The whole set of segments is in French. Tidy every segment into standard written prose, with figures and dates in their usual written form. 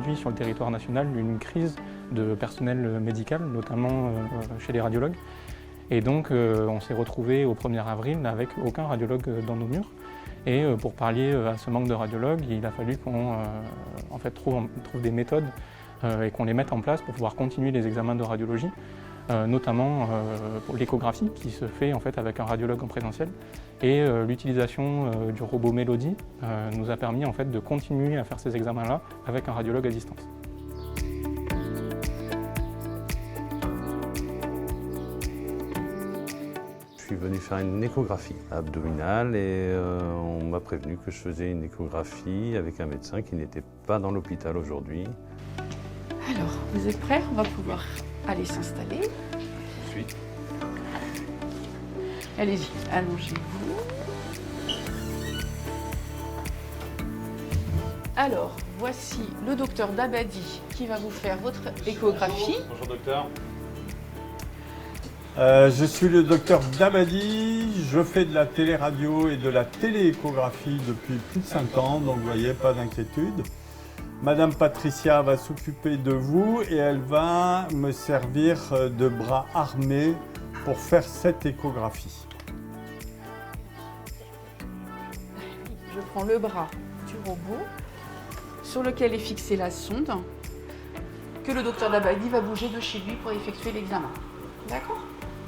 aujourd'hui sur le territoire national une crise de personnel médical, notamment chez les radiologues. Et donc on s'est retrouvé au 1er avril avec aucun radiologue dans nos murs. Et pour pallier à ce manque de radiologues, il a fallu qu'on trouve des méthodes et qu'on les mette en place pour pouvoir continuer les examens de radiologie, notamment pour l'échographie qui se fait en fait avec un radiologue en présentiel. Et l'utilisation du robot Mélodie nous a permis en fait de continuer à faire ces examens-là avec un radiologue à distance. Je suis venu faire une échographie abdominale et on m'a prévenu que je faisais une échographie avec un médecin qui n'était pas dans l'hôpital aujourd'hui. Alors, vous êtes prêts? On va pouvoir aller s'installer. Je suis. Allez-y, allongez-vous. Alors, voici le docteur Dabadi qui va vous faire votre échographie. Bonjour docteur. Je suis le docteur Dabadi, je fais de la téléradio et de la télééchographie depuis plus de 5 ans, donc vous voyez, pas d'inquiétude. Madame Patricia va s'occuper de vous et elle va me servir de bras armé pour faire cette échographie. Je prends le bras du robot sur lequel est fixée la sonde que le docteur Dabadi va bouger de chez lui pour effectuer l'examen. D'accord ?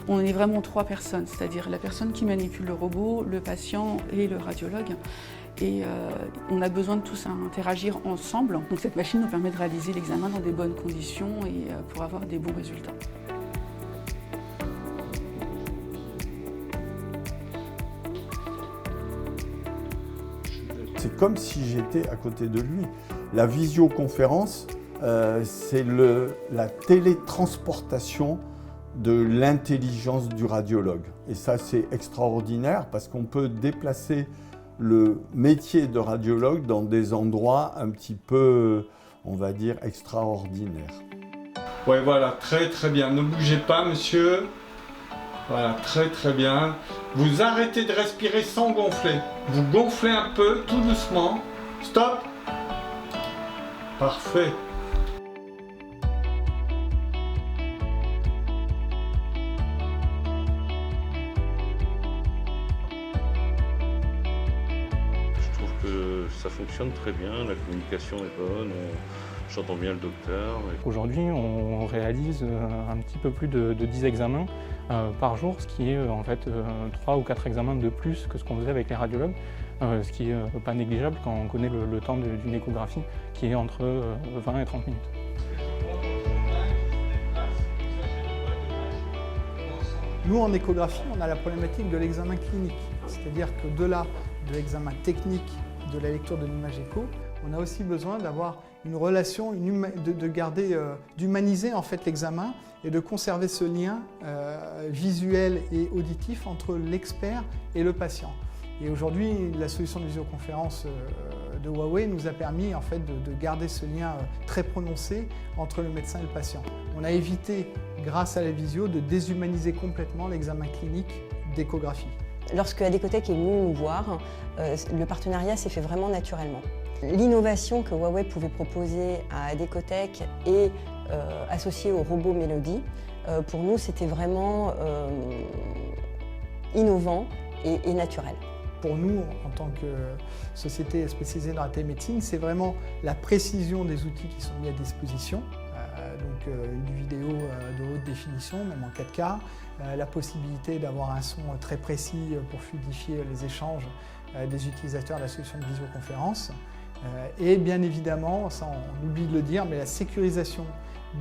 On est vraiment 3 personnes, c'est-à-dire la personne qui manipule le robot, le patient et le radiologue. Et on a besoin de tous interagir ensemble. Donc cette machine nous permet de réaliser l'examen dans des bonnes conditions et pour avoir des bons résultats. C'est comme si j'étais à côté de lui. La visioconférence, c'est la télétransportation de l'intelligence du radiologue. Et ça, c'est extraordinaire parce qu'on peut déplacer le métier de radiologue dans des endroits un petit peu, on va dire, extraordinaires. Ouais, voilà, très très bien. Ne bougez pas, monsieur. Voilà, très très bien. Vous arrêtez de respirer sans gonfler. Vous gonflez un peu, tout doucement. Stop. Parfait. Ça fonctionne très bien, la communication est bonne, j'entends bien le docteur. Aujourd'hui, on réalise un petit peu plus de 10 examens par jour, ce qui est en fait 3 ou 4 examens de plus que ce qu'on faisait avec les radiologues, ce qui n'est pas négligeable quand on connaît le temps d'une échographie qui est entre 20 et 30 minutes. Nous, en échographie, on a la problématique de l'examen clinique, c'est-à-dire qu'au-delà de l'examen technique de la lecture de l'image écho, on a aussi besoin d'avoir une relation, d'humaniser en fait l'examen et de conserver ce lien visuel et auditif entre l'expert et le patient. Et aujourd'hui, la solution de visioconférence de Huawei nous a permis en fait de garder ce lien très prononcé entre le médecin et le patient. On a évité, grâce à la visio, de déshumaniser complètement l'examen clinique d'échographie. Lorsque Adécotech est venu nous voir, le partenariat s'est fait vraiment naturellement. L'innovation que Huawei pouvait proposer à Adécotech et associée au robot Mélodie, pour nous c'était vraiment innovant et naturel. Pour nous, en tant que société spécialisée dans la télémédecine, c'est vraiment la précision des outils qui sont mis à disposition. Une vidéo de haute définition, même en 4K, la possibilité d'avoir un son très précis pour fluidifier les échanges des utilisateurs de la solution de visioconférence. Et bien évidemment, ça on oublie de le dire, mais la sécurisation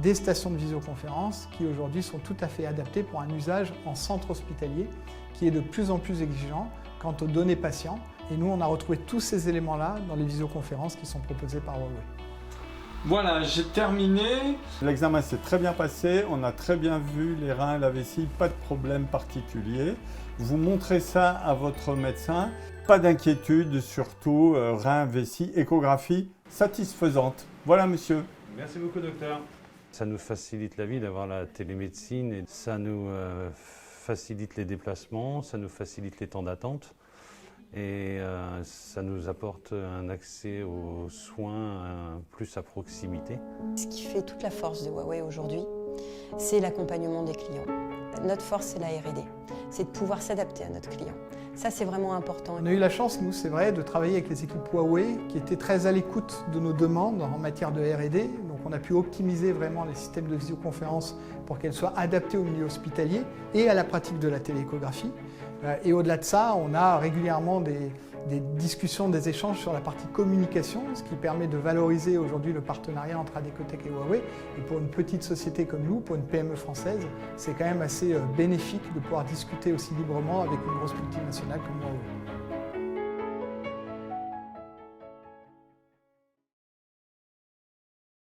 des stations de visioconférence qui aujourd'hui sont tout à fait adaptées pour un usage en centre hospitalier qui est de plus en plus exigeant quant aux données patients. Et nous, on a retrouvé tous ces éléments-là dans les visioconférences qui sont proposées par Huawei. Voilà, j'ai terminé. L'examen s'est très bien passé, on a très bien vu les reins et la vessie, pas de problème particulier. Vous montrez ça à votre médecin, pas d'inquiétude, surtout reins, vessie, échographie satisfaisante. Voilà monsieur. Merci beaucoup docteur. Ça nous facilite la vie d'avoir la télémédecine et ça nous facilite les déplacements, ça nous facilite les temps d'attente. et ça nous apporte un accès aux soins plus à proximité. Ce qui fait toute la force de Huawei aujourd'hui, c'est l'accompagnement des clients. Notre force, c'est la R&D, c'est de pouvoir s'adapter à notre client. Ça, c'est vraiment important. On a eu la chance, nous, c'est vrai, de travailler avec les équipes Huawei qui étaient très à l'écoute de nos demandes en matière de R&D. Donc on a pu optimiser vraiment les systèmes de visioconférence pour qu'elles soient adaptées au milieu hospitalier et à la pratique de la télééchographie. Et au-delà de ça, on a régulièrement des discussions, des échanges sur la partie communication, ce qui permet de valoriser aujourd'hui le partenariat entre Adecotech et Huawei. Et pour une petite société comme nous, pour une PME française, c'est quand même assez bénéfique de pouvoir discuter aussi librement avec une grosse multinationale comme Huawei.